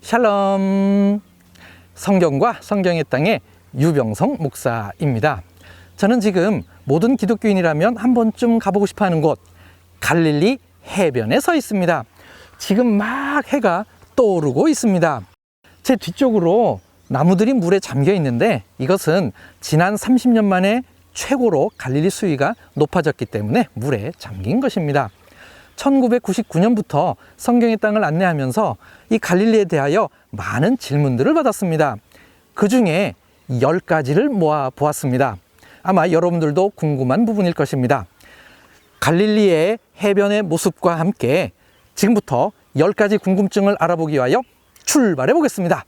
샬롬. 성경과 성경의 땅의 유병성 목사입니다. 저는 지금 모든 기독교인이라면 한 번쯤 가보고 싶어하는 곳 갈릴리 해변에 서 있습니다. 지금 막 해가 떠오르고 있습니다. 제 뒤쪽으로 나무들이 물에 잠겨 있는데 이것은 지난 30년 만에 최고로 갈릴리 수위가 높아졌기 때문에 물에 잠긴 것입니다. 1999년부터 성경의 땅을 안내하면서 이 갈릴리에 대하여 많은 질문들을 받았습니다. 그 중에 10가지를 모아 보았습니다. 아마 여러분들도 궁금한 부분일 것입니다. 갈릴리의 해변의 모습과 함께 지금부터 10가지 궁금증을 알아보기 위하여 출발해 보겠습니다.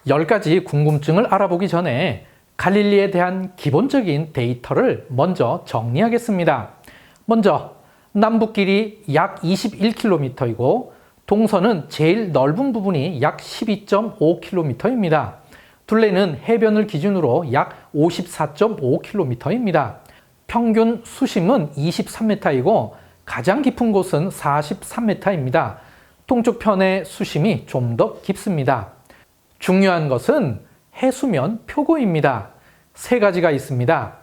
열 가지 궁금증을 알아보기 전에 갈릴리에 대한 기본적인 데이터를 먼저 정리하겠습니다. 먼저 남북길이 약 21km이고 동서는 제일 넓은 부분이 약 12.5km입니다. 둘레는 해변을 기준으로 약 54.5km입니다. 평균 수심은 23m이고 가장 깊은 곳은 43m입니다. 동쪽 편의 수심이 좀 더 깊습니다. 중요한 것은 해수면 표고입니다. 세 가지가 있습니다.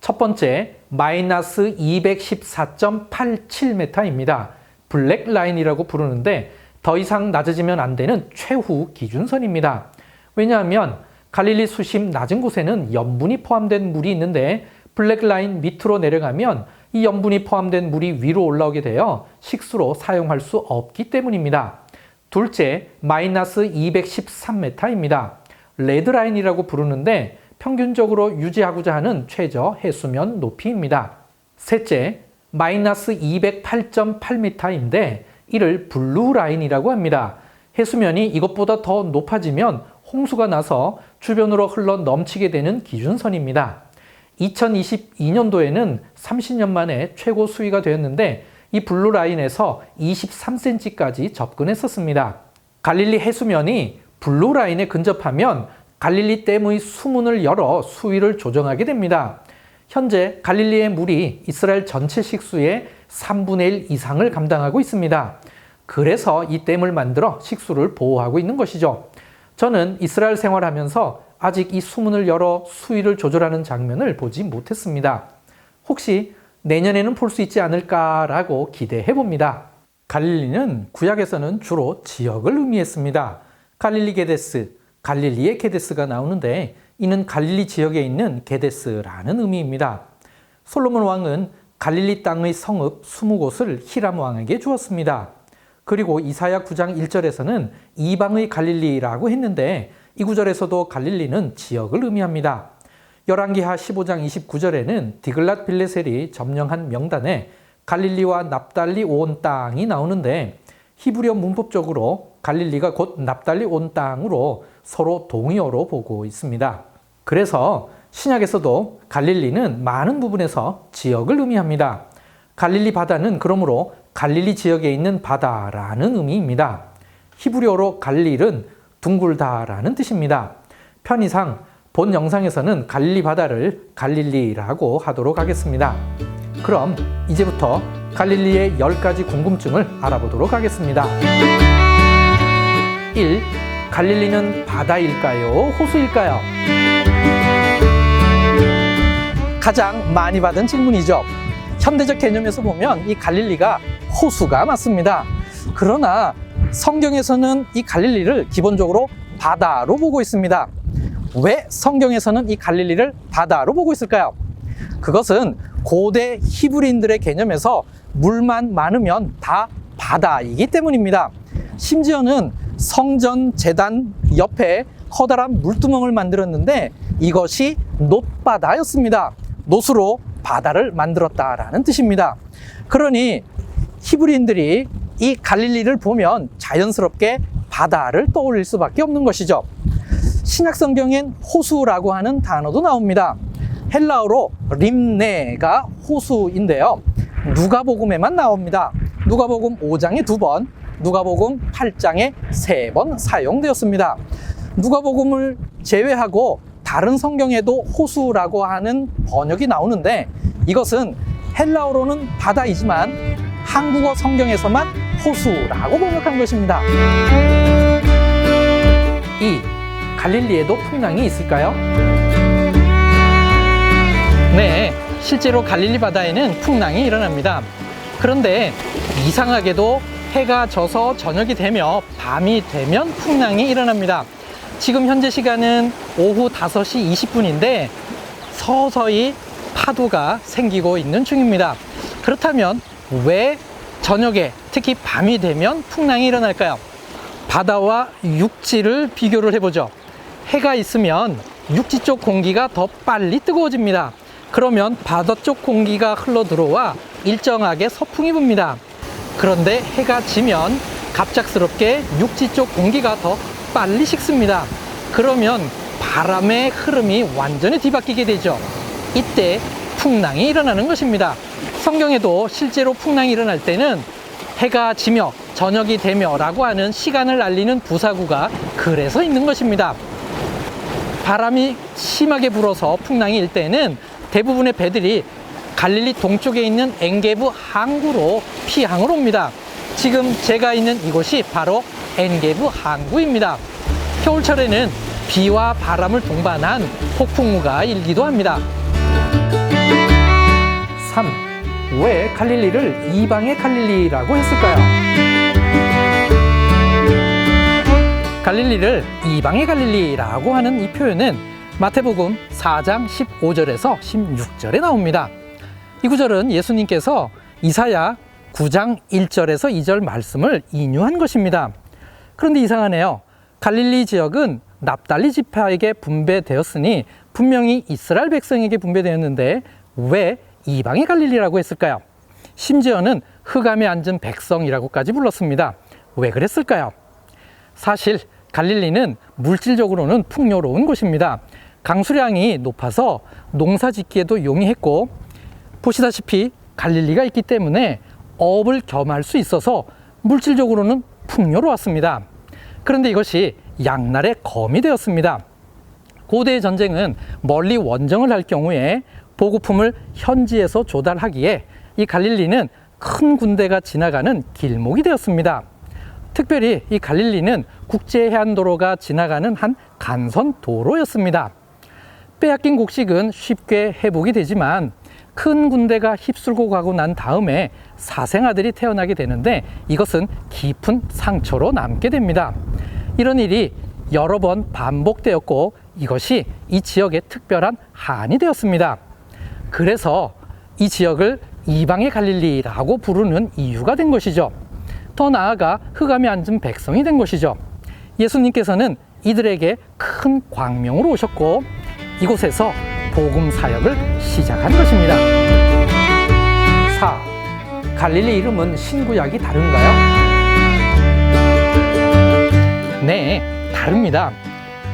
첫 번째, 마이너스 214.87m입니다. 블랙라인이라고 부르는데 더 이상 낮아지면 안 되는 최후 기준선입니다. 왜냐하면 갈릴리 수심 낮은 곳에는 염분이 포함된 물이 있는데 블랙라인 밑으로 내려가면 이 염분이 포함된 물이 위로 올라오게 되어 식수로 사용할 수 없기 때문입니다. 둘째, 마이너스 213m입니다. 레드라인이라고 부르는데 평균적으로 유지하고자 하는 최저 해수면 높이입니다. 셋째, 마이너스 208.8m인데 이를 블루라인이라고 합니다. 해수면이 이것보다 더 높아지면 홍수가 나서 주변으로 흘러 넘치게 되는 기준선입니다. 2022년도에는 30년 만에 최고 수위가 되었는데 이 블루라인에서 23cm까지 접근했었습니다. 갈릴리 해수면이 블루라인에 근접하면 갈릴리 댐의 수문을 열어 수위를 조정하게 됩니다. 현재 갈릴리의 물이 이스라엘 전체 식수의 3분의 1 이상을 감당하고 있습니다. 그래서 이 댐을 만들어 식수를 보호하고 있는 것이죠. 저는 이스라엘 생활하면서 아직 이 수문을 열어 수위를 조절하는 장면을 보지 못했습니다. 혹시 내년에는 볼 수 있지 않을까라고 기대해 봅니다. 갈릴리는 구약에서는 주로 지역을 의미했습니다. 갈릴리 게데스, 갈릴리의 게데스가 나오는데 이는 갈릴리 지역에 있는 게데스라는 의미입니다. 솔로몬 왕은 갈릴리 땅의 성읍 20곳을 히람 왕에게 주었습니다. 그리고 이사야 9장 1절에서는 이방의 갈릴리라고 했는데 이 구절에서도 갈릴리는 지역을 의미합니다. 열왕기하 15장 29절에는 디글랏 빌레셀이 점령한 명단에 갈릴리와 납달리 온 땅이 나오는데 히브리어 문법적으로 갈릴리가 곧 납달리 온 땅으로 서로 동의어로 보고 있습니다. 그래서 신약에서도 갈릴리는 많은 부분에서 지역을 의미합니다. 갈릴리 바다는 그러므로 갈릴리 지역에 있는 바다라는 의미입니다. 히브리어로 갈릴은 둥글다라는 뜻입니다. 편의상 본 영상에서는 갈릴리 바다를 갈릴리라고 하도록 하겠습니다. 그럼 이제부터 갈릴리의 10가지 궁금증을 알아보도록 하겠습니다. 1. 갈릴리는 바다일까요? 호수일까요? 가장 많이 받은 질문이죠. 현대적 개념에서 보면 이 갈릴리가 호수가 맞습니다. 그러나 성경에서는 이 갈릴리를 기본적으로 바다로 보고 있습니다. 왜 성경에서는 이 갈릴리를 바다로 보고 있을까요? 그것은 고대 히브리인들의 개념에서 물만 많으면 다 바다이기 때문입니다. 심지어는 성전 제단 옆에 커다란 물두멍을 만들었는데 이것이 놋바다였습니다. 놋으로 바다를 만들었다라는 뜻입니다. 그러니 히브리인들이 이 갈릴리를 보면 자연스럽게 바다를 떠올릴 수밖에 없는 것이죠. 신약 성경엔 호수라고 하는 단어도 나옵니다. 헬라어로 림네가 호수인데요. 누가복음에만 나옵니다. 누가복음 5장에 2번, 누가복음 8장에 3번 사용되었습니다. 누가복음을 제외하고 다른 성경에도 호수라고 하는 번역이 나오는데 이것은 헬라어로는 바다이지만 한국어 성경에서만 호수라고 번역한 것입니다. 2. 갈릴리에도 풍랑이 있을까요? 네, 실제로 갈릴리 바다에는 풍랑이 일어납니다. 그런데 이상하게도 해가 져서 저녁이 되며 밤이 되면 풍랑이 일어납니다. 지금 현재 시간은 오후 5시 20분인데 서서히 파도가 생기고 있는 중입니다. 그렇다면 왜 저녁에 특히 밤이 되면 풍랑이 일어날까요? 바다와 육지를 비교를 해보죠. 해가 있으면 육지 쪽 공기가 더 빨리 뜨거워집니다. 그러면 바다 쪽 공기가 흘러 들어와 일정하게 서풍이 붑니다. 그런데 해가 지면 갑작스럽게 육지 쪽 공기가 더 빨리 식습니다. 그러면 바람의 흐름이 완전히 뒤바뀌게 되죠. 이때 풍랑이 일어나는 것입니다. 성경에도 실제로 풍랑이 일어날 때는 해가 지며 저녁이 되며 라고 하는 시간을 알리는 부사구가 그래서 있는 것입니다. 바람이 심하게 불어서 풍랑이 일 때는 대부분의 배들이 갈릴리 동쪽에 있는 엔게브 항구로 피항을 옵니다. 지금 제가 있는 이곳이 바로 엔게브 항구입니다. 겨울철에는 비와 바람을 동반한 폭풍우가 일기도 합니다. 3. 왜 갈릴리를 이방의 갈릴리라고 했을까요? 갈릴리를 이방의 갈릴리라고 하는 이 표현은 마태복음 4장 15절에서 16절에 나옵니다. 이 구절은 예수님께서 이사야 9장 1절에서 2절 말씀을 인용한 것입니다. 그런데 이상하네요. 갈릴리 지역은 납달리 지파에게 분배되었으니 분명히 이스라엘 백성에게 분배되었는데 왜 이방의 갈릴리라고 했을까요? 심지어는 흑암에 앉은 백성이라고까지 불렀습니다. 왜 그랬을까요? 사실 갈릴리는 물질적으로는 풍요로운 곳입니다. 강수량이 높아서 농사 짓기에도 용이했고 보시다시피 갈릴리가 있기 때문에 어업을 겸할 수 있어서 물질적으로는 풍요로웠습니다. 그런데 이것이 양날의 검이 되었습니다. 고대의 전쟁은 멀리 원정을 할 경우에 보급품을 현지에서 조달하기에 이 갈릴리는 큰 군대가 지나가는 길목이 되었습니다. 특별히 이 갈릴리는 국제해안도로가 지나가는 한 간선 도로였습니다. 빼앗긴 곡식은 쉽게 회복이 되지만 큰 군대가 휩쓸고 가고 난 다음에 사생아들이 태어나게 되는데 이것은 깊은 상처로 남게 됩니다. 이런 일이 여러 번 반복되었고 이것이 이 지역의 특별한 한이 되었습니다. 그래서 이 지역을 이방의 갈릴리라고 부르는 이유가 된 것이죠. 더 나아가 흑암에 앉은 백성이 된 것이죠. 예수님께서는 이들에게 큰 광명으로 오셨고 이곳에서 복음 사역을 시작한 것입니다. 4. 갈릴리 이름은 신구약이 다른가요? 네, 다릅니다.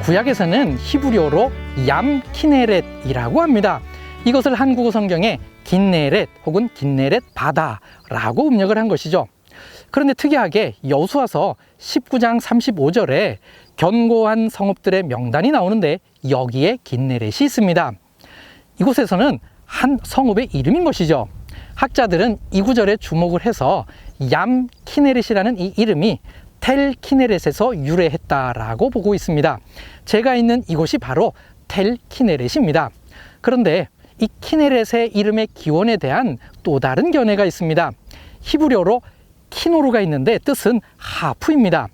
구약에서는 히브리어로 얌 키네렛이라고 합니다. 이것을 한국어 성경에 긴네렛 혹은 긴네렛 바다라고 음력을 한 것이죠. 그런데 특이하게 여호수아서 19장 35절에 견고한 성읍들의 명단이 나오는데 여기에 긴네렛이 있습니다. 이곳에서는 한 성읍의 이름인 것이죠. 학자들은 이 구절에 주목을 해서 얌 키네렛이라는 이 이름이 텔 키네렛에서 유래했다라고 보고 있습니다. 제가 있는 이곳이 바로 텔 키네렛입니다. 그런데 이 키네렛의 이름의 기원에 대한 또 다른 견해가 있습니다. 히브리어로 키노르가 있는데 뜻은 하프입니다.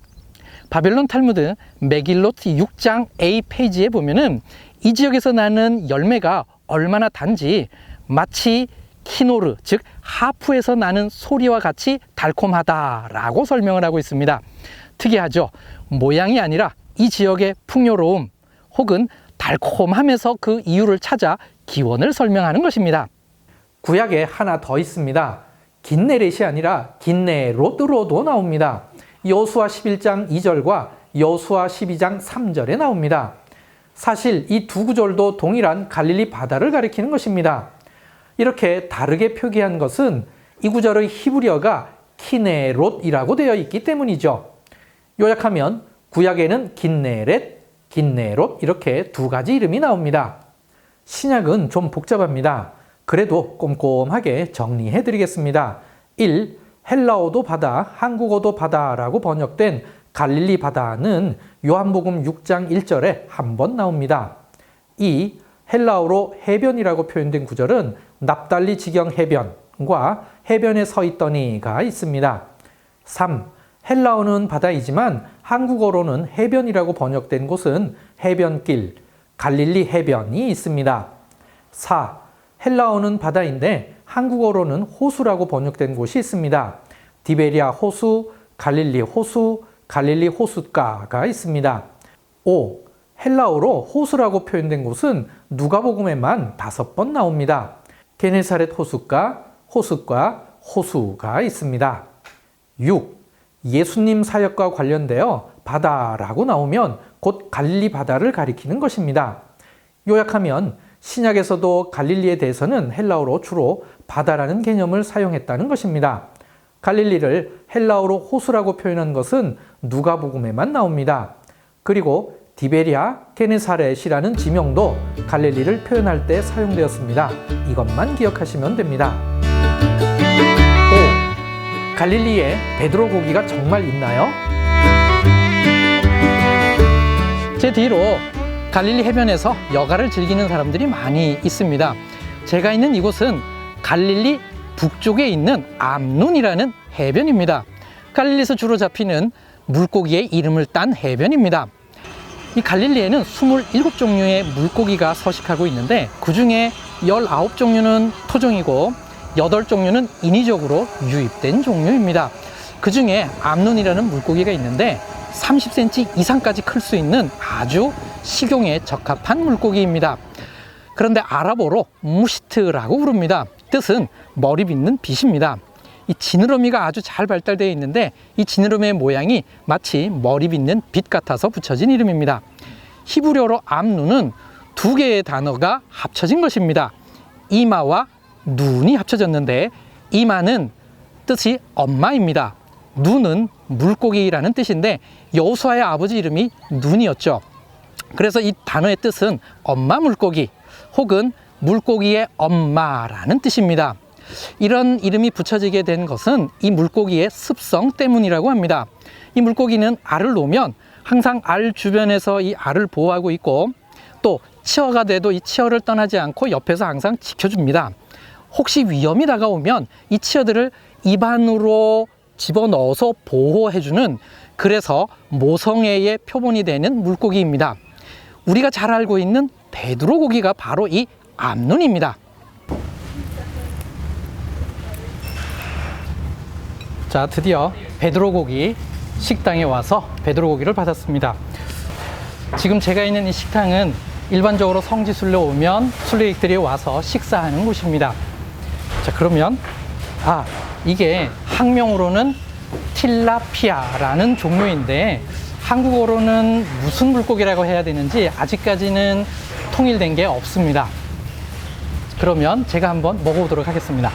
바벨론 탈무드 메길로트 6장 A 페이지에 보면은 이 지역에서 나는 열매가 얼마나 단지 마치 키노르, 즉 하프에서 나는 소리와 같이 달콤하다라고 설명을 하고 있습니다. 특이하죠? 모양이 아니라 이 지역의 풍요로움 혹은 달콤함에서 그 이유를 찾아 기원을 설명하는 것입니다. 구약에 하나 더 있습니다. 긴네렛이 아니라 긴네롯으로도 나옵니다. 여호수아 11장 2절과 여호수아 12장 3절에 나옵니다. 사실 이 두 구절도 동일한 갈릴리 바다를 가리키는 것입니다. 이렇게 다르게 표기한 것은 이 구절의 히브리어가 키네롯이라고 되어 있기 때문이죠. 요약하면 구약에는 긴네렛, 긴네롯 이렇게 두 가지 이름이 나옵니다. 신약은 좀 복잡합니다. 그래도 꼼꼼하게 정리해 드리겠습니다. 1. 헬라어도 바다, 한국어도 바다라고 번역된 갈릴리 바다는 요한복음 6장 1절에 한 번 나옵니다. 2. 헬라어로 해변이라고 표현된 구절은 납달리 지경 해변과 해변에 서 있더니가 있습니다. 3. 헬라어는 바다이지만 한국어로는 해변이라고 번역된 곳은 해변길, 갈릴리 해변이 있습니다. 4. 헬라어는 바다인데 한국어로는 호수라고 번역된 곳이 있습니다. 디베리아 호수, 갈릴리 호수, 갈릴리 호숫가가 있습니다. 5. 헬라어로 호수라고 표현된 곳은 누가복음에만 5번 나옵니다. 게네사렛 호숫가, 호수가 있습니다. 6. 예수님 사역과 관련되어 바다라고 나오면 곧 갈릴리 바다를 가리키는 것입니다. 요약하면 신약에서도 갈릴리에 대해서는 헬라어로 주로 바다라는 개념을 사용했다는 것입니다. 갈릴리를 헬라어로 호수라고 표현한 것은 누가복음에만 나옵니다. 그리고 디베리아 게네사렛이라는 지명도 갈릴리를 표현할 때 사용되었습니다. 이것만 기억하시면 됩니다. 5. 갈릴리에 베드로 고기가 정말 있나요? 제 뒤로 갈릴리 해변에서 여가를 즐기는 사람들이 많이 있습니다. 제가 있는 이곳은 갈릴리 북쪽에 있는 암눈이라는 해변입니다. 갈릴리에서 주로 잡히는 물고기의 이름을 딴 해변입니다. 이 갈릴리에는 27종류의 물고기가 서식하고 있는데 그 중에 19종류는 토종이고 8종류는 인위적으로 유입된 종류입니다. 그 중에 암눈이라는 물고기가 있는데 30cm 이상까지 클 수 있는 아주 식용에 적합한 물고기입니다. 그런데 아랍어로 무시트라고 부릅니다. 뜻은 머리 빗는 빛입니다. 이 지느러미가 아주 잘 발달되어 있는데 이 지느러미의 모양이 마치 머리 빗는 빛 같아서 붙여진 이름입니다. 히브리어로 암눈은 두 개의 단어가 합쳐진 것입니다. 이마와 눈이 합쳐졌는데 이마는 뜻이 엄마입니다. 눈은 물고기라는 뜻인데 여호수아의 아버지 이름이 눈이었죠. 그래서 이 단어의 뜻은 엄마 물고기 혹은 물고기의 엄마라는 뜻입니다. 이런 이름이 붙여지게 된 것은 이 물고기의 습성 때문이라고 합니다. 이 물고기는 알을 놓으면 항상 알 주변에서 이 알을 보호하고 있고 또 치어가 돼도 이 치어를 떠나지 않고 옆에서 항상 지켜줍니다. 혹시 위험이 다가오면 이 치어들을 입안으로 집어넣어서 보호해주는 그래서 모성애의 표본이 되는 물고기입니다. 우리가 잘 알고 있는 베드로 고기가 바로 이 암눈입니다. 자, 드디어 베드로 고기 식당에 와서 베드로 고기를 받았습니다. 지금 제가 있는 이 식당은 일반적으로 성지순례 오면 순례객들이 와서 식사하는 곳입니다. 자, 그러면 이게 학명으로는 틸라피아라는 종류인데 한국어로는 무슨 물고기라고 해야 되는지 아직까지는 통일된 게 없습니다. 그러면 제가 한번 먹어보도록 하겠습니다.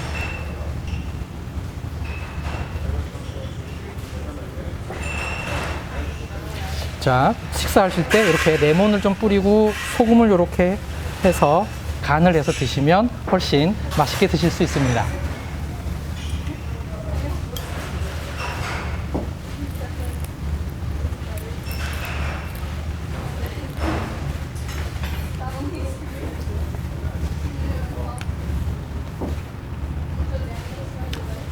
자, 식사하실 때 이렇게 레몬을 좀 뿌리고 소금을 이렇게 해서 간을 해서 드시면 훨씬 맛있게 드실 수 있습니다.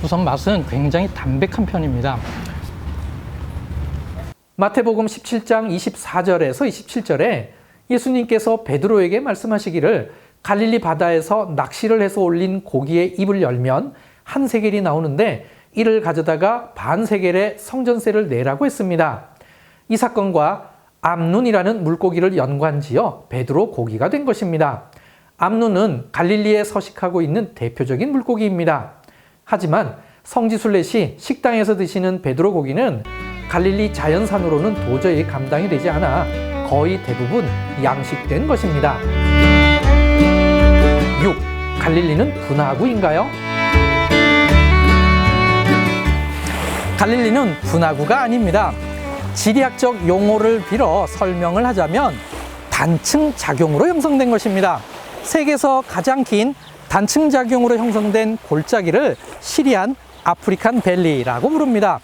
우선 맛은 굉장히 담백한 편입니다. 마태복음 17장 24절에서 27절에 예수님께서 베드로에게 말씀하시기를 갈릴리 바다에서 낚시를 해서 올린 고기의 입을 열면 한 세겔이 나오는데 이를 가져다가 반 세겔의 성전세를 내라고 했습니다. 이 사건과 암눈이라는 물고기를 연관지어 베드로 고기가 된 것입니다. 암눈은 갈릴리에 서식하고 있는 대표적인 물고기입니다. 하지만 성지순례 시 식당에서 드시는 베드로 고기는 갈릴리 자연산으로는 도저히 감당이 되지 않아 거의 대부분 양식된 것입니다. 6. 갈릴리는 분화구인가요? 갈릴리는 분화구가 아닙니다. 지리학적 용어를 빌어 설명을 하자면 단층 작용으로 형성된 것입니다. 세계에서 가장 긴 단층 작용으로 형성된 골짜기를 시리안 아프리칸 밸리라고 부릅니다.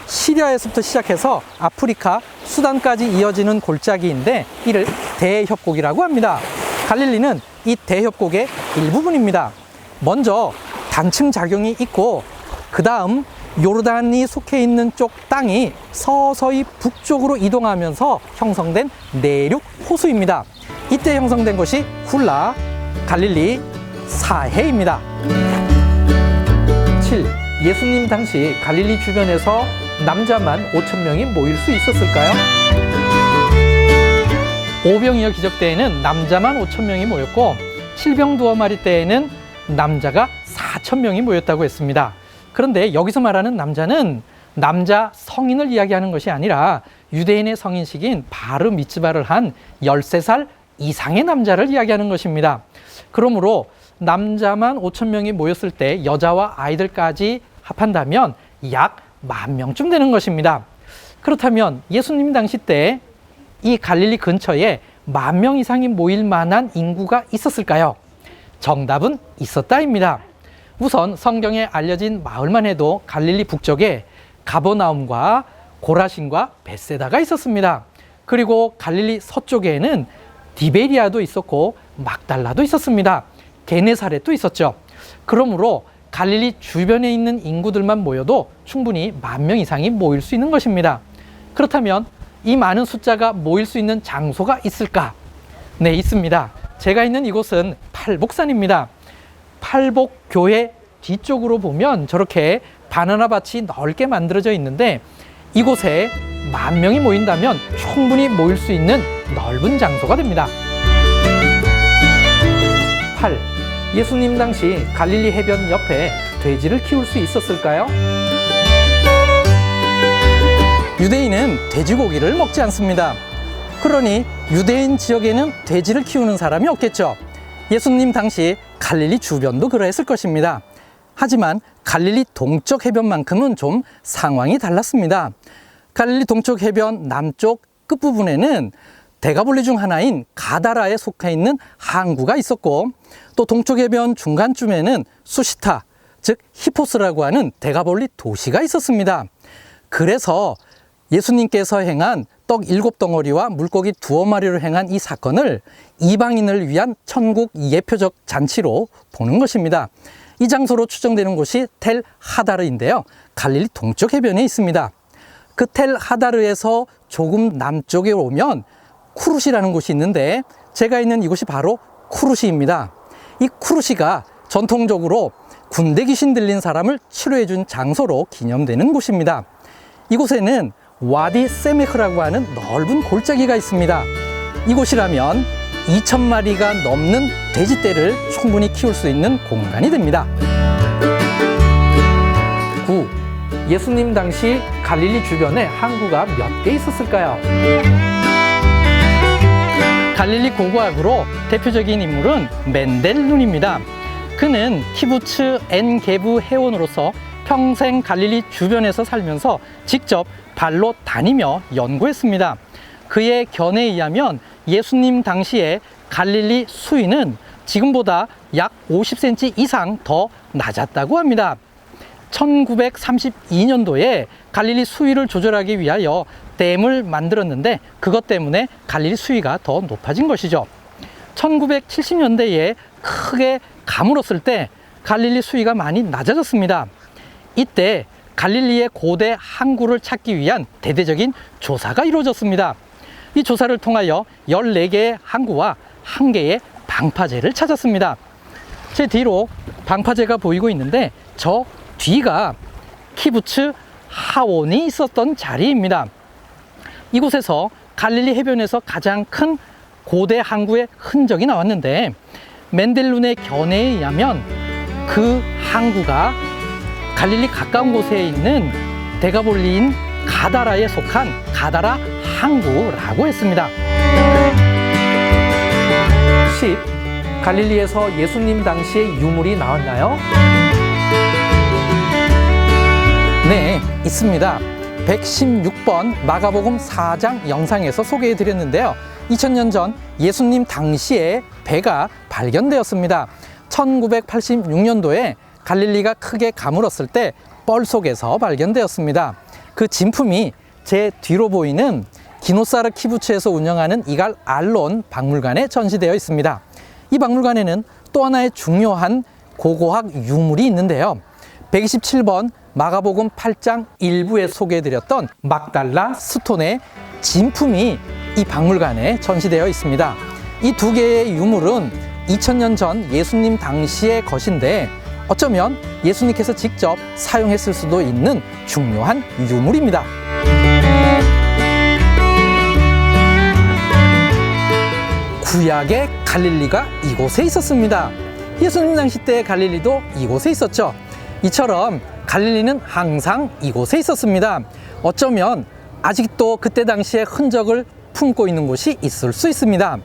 시리아에서부터 시작해서 아프리카, 수단까지 이어지는 골짜기인데 이를 대협곡이라고 합니다. 갈릴리는 이 대협곡의 일부분입니다. 먼저 단층 작용이 있고 그 다음 요르단이 속해 있는 쪽 땅이 서서히 북쪽으로 이동하면서 형성된 내륙 호수입니다. 이때 형성된 것이 훌라, 갈릴리, 사해입니다. 7. 예수님 당시 갈릴리 주변에서 남자만 5,000명이 모일 수 있었을까요? 오병이어 기적 때에는 남자만 5,000명이 모였고 칠병두어마리 때에는 남자가 4,000명이 모였다고 했습니다. 그런데 여기서 말하는 남자는 남자 성인을 이야기하는 것이 아니라 유대인의 성인 시기인 바르 미츠바를 한 13살 이상의 남자를 이야기하는 것입니다. 그러므로 남자만 5,000명이 모였을 때 여자와 아이들까지 합한다면 약 10,000명쯤 되는 것입니다. 그렇다면 예수님 당시 때 이 갈릴리 근처에 10,000명 이상이 모일 만한 인구가 있었을까요? 정답은 있었다입니다. 우선 성경에 알려진 마을만 해도 갈릴리 북쪽에 가버나움과 고라신과 벳세다가 있었습니다. 그리고 갈릴리 서쪽에는 디베리아도 있었고 막달라도 있었습니다. 게네사렛도 있었죠. 그러므로 갈릴리 주변에 있는 인구들만 모여도 충분히 10,000명 이상이 모일 수 있는 것입니다. 그렇다면 이 많은 숫자가 모일 수 있는 장소가 있을까? 네, 있습니다. 제가 있는 이곳은 팔복산입니다. 팔복교회 뒤쪽으로 보면 저렇게 바나나 밭이 넓게 만들어져 있는데 이곳에 10,000명이 모인다면 충분히 모일 수 있는 넓은 장소가 됩니다. 8. 예수님 당시 갈릴리 해변 옆에 돼지를 키울 수 있었을까요? 유대인은 돼지고기를 먹지 않습니다. 그러니 유대인 지역에는 돼지를 키우는 사람이 없겠죠. 예수님 당시 갈릴리 주변도 그러했을 것입니다. 하지만 갈릴리 동쪽 해변만큼은 좀 상황이 달랐습니다. 갈릴리 동쪽 해변 남쪽 끝부분에는 대가볼리 중 하나인 가다라에 속해 있는 항구가 있었고 또 동쪽 해변 중간쯤에는 수시타, 즉 히포스라고 하는 대가볼리 도시가 있었습니다. 그래서 예수님께서 행한 떡 7덩어리와 물고기 2마리로 행한 이 사건을 이방인을 위한 천국 예표적 잔치로 보는 것입니다. 이 장소로 추정되는 곳이 텔 하다르인데요. 갈릴리 동쪽 해변에 있습니다. 그 텔 하다르에서 조금 남쪽에 오면 쿠르시라는 곳이 있는데 제가 있는 이곳이 바로 쿠르시입니다. 이 쿠르시가 전통적으로 군대 귀신 들린 사람을 치료해 준 장소로 기념되는 곳입니다. 이곳에는 와디 세메흐라고 하는 넓은 골짜기가 있습니다. 이곳이라면 2,000마리가 넘는 돼지떼를 충분히 키울 수 있는 공간이 됩니다. 9. 예수님 당시 갈릴리 주변에 항구가 몇 개 있었을까요? 갈릴리 고고학으로 대표적인 인물은 멘델룬입니다. 그는 키부츠 엔-게부 회원으로서 평생 갈릴리 주변에서 살면서 직접 발로 다니며 연구했습니다. 그의 견해에 의하면 예수님 당시에 갈릴리 수위는 지금보다 약 50cm 이상 더 낮았다고 합니다. 1932년도에 갈릴리 수위를 조절하기 위하여 댐을 만들었는데 그것 때문에 갈릴리 수위가 더 높아진 것이죠. 1970년대에 크게 가물었을 때 갈릴리 수위가 많이 낮아졌습니다. 이때 갈릴리의 고대 항구를 찾기 위한 대대적인 조사가 이루어졌습니다. 이 조사를 통하여 14개의 항구와 1개의 방파제를 찾았습니다. 제 뒤로 방파제가 보이고 있는데 저 뒤가 키부츠 하원이 있었던 자리입니다. 이곳에서 갈릴리 해변에서 가장 큰 고대 항구의 흔적이 나왔는데 멘델룬의 견해에 의하면 그 항구가 갈릴리 가까운 곳에 있는 대가볼리인 가다라에 속한 가다라 항구라고 했습니다. 10. 갈릴리에서 예수님 당시에 유물이 나왔나요? 네, 있습니다. 116번 마가복음 4장 영상에서 소개해 드렸는데요. 2000년 전 예수님 당시에 배가 발견되었습니다. 1986년도에 갈릴리가 크게 가물었을 때 뻘 속에서 발견되었습니다. 그 진품이 제 뒤로 보이는 기노사르 키부츠에서 운영하는 이갈 알론 박물관에 전시되어 있습니다. 이 박물관에는 또 하나의 중요한 고고학 유물이 있는데요. 127번 마가복음 8장 1부에 소개해드렸던 막달라 스톤의 진품이 이 박물관에 전시되어 있습니다. 이 두 개의 유물은 2000년 전 예수님 당시의 것인데 어쩌면 예수님께서 직접 사용했을 수도 있는 중요한 유물입니다. 구약의 갈릴리가 이곳에 있었습니다. 예수님 당시 때 갈릴리도 이곳에 있었죠. 이처럼 갈릴리는 항상 이곳에 있었습니다. 어쩌면 아직도 그때 당시의 흔적을 품고 있는 곳이 있을 수 있습니다.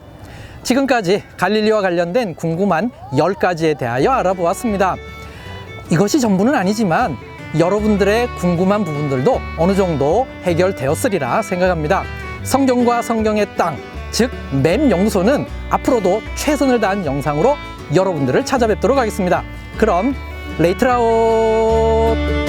지금까지 갈릴리와 관련된 궁금한 10가지에 대하여 알아보았습니다. 이것이 전부는 아니지만 여러분들의 궁금한 부분들도 어느 정도 해결되었으리라 생각합니다. 성경과 성경의 땅, 즉 맵 연구소는 앞으로도 최선을 다한 영상으로 여러분들을 찾아뵙도록 하겠습니다. 그럼 레이트라웃.